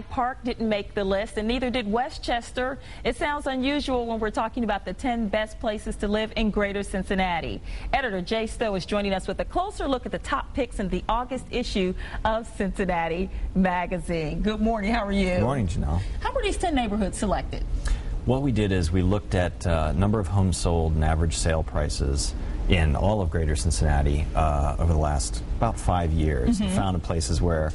Park didn't make the list, and neither did Westchester. It sounds unusual when we're talking about the 10 best places to live in Greater Cincinnati. Editor Jay Stowe is joining us with a closer look at the top picks in the August issue of Cincinnati Magazine. Good morning. How are you? Good morning, Janelle. How were these 10 neighborhoods selected? What we did is we looked at number of homes sold and average sale prices in all of Greater Cincinnati over the last about 5 years. And found places where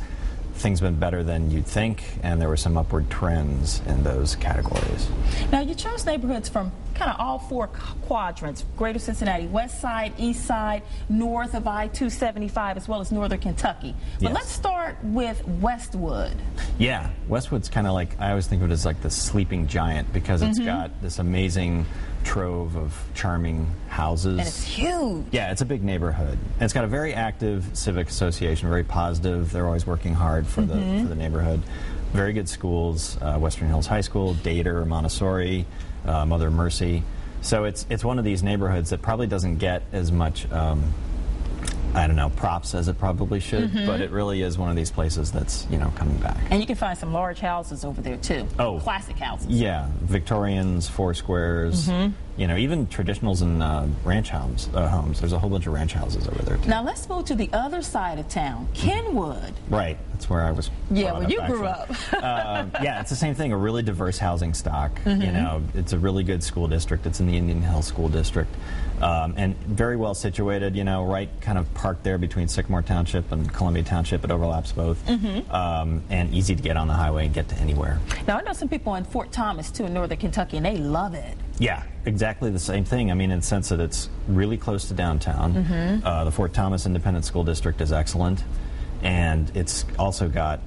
things have been better than you'd think, and there were some upward trends in those categories. Now, you chose neighborhoods from kind of all four quadrants: Greater Cincinnati, West Side, East Side, north of I-275, as well as Northern Kentucky. But Yes. let's start with Westwood. Yeah, Westwood's kind of like, I always think of it as like the sleeping giant, because it's got this amazing trove of charming houses. And it's huge. Yeah, it's a big neighborhood. And it's got a very active civic association, very positive. They're always working hard for the neighborhood. Very good schools, Western Hills High School, Dater, Montessori, Mother Mercy. So it's one of these neighborhoods that probably doesn't get as much I don't know, props as it probably should, but it really is one of these places that's, you know, coming back. And you can find some large houses over there too. Oh, classic houses. Yeah, Victorians, four squares, you know, even traditionals and ranch homes. There's a whole bunch of ranch houses over there too. Now let's move to the other side of town, Kennywood. Right, that's where I was. Yeah, where you grew up. Yeah, it's the same thing. A really diverse housing stock. You know, it's a really good school district. It's in the Indian Hill School District, and very well situated. You know, right kind of parked there between Sycamore Township and Columbia Township. It overlaps both, and easy to get on the highway and get to anywhere. Now I know some people in Fort Thomas too, in Northern Kentucky, and they love it. Yeah, exactly the same thing. I mean, in the sense that it's really close to downtown. The Fort Thomas Independent School District is excellent. And it's also got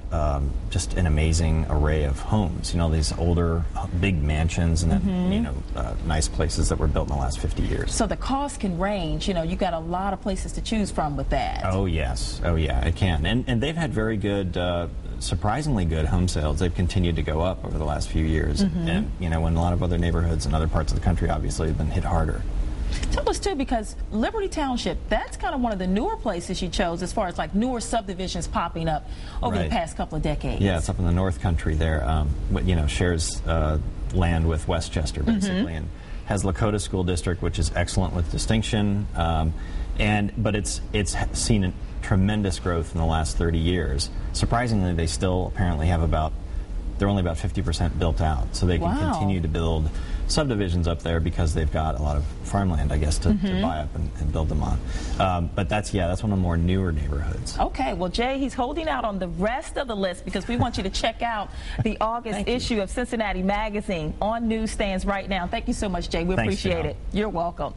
just an amazing array of homes. You know, these older, big mansions and then, you know, nice places that were built in the last 50 years. So the cost can range. You know, you've got a lot of places to choose from with that. Oh, yes. Oh, yeah, it can. And they've had very good, surprisingly good home sales. They've continued to go up over the last few years. And, you know, when a lot of other neighborhoods in other parts of the country obviously have been hit harder. Tell us too, because Liberty Township, that's kind of one of the newer places you chose as far as like newer subdivisions popping up over the past couple of decades. Yeah, it's up in the North Country there. You know, shares land with Westchester basically, and has Lakota School District, which is excellent with distinction. But it's seen a tremendous growth in the last 30 years. Surprisingly, they still apparently have they're only about 50% built out, so they can continue to build subdivisions up there because they've got a lot of farmland, I guess, to buy up and build them on. But that's one of the more newer neighborhoods. Okay, well, Jay, he's holding out on the rest of the list because we want you to check out the August issue of Cincinnati Magazine on newsstands right now. Thank you so much, Jay. We appreciate it. You're welcome.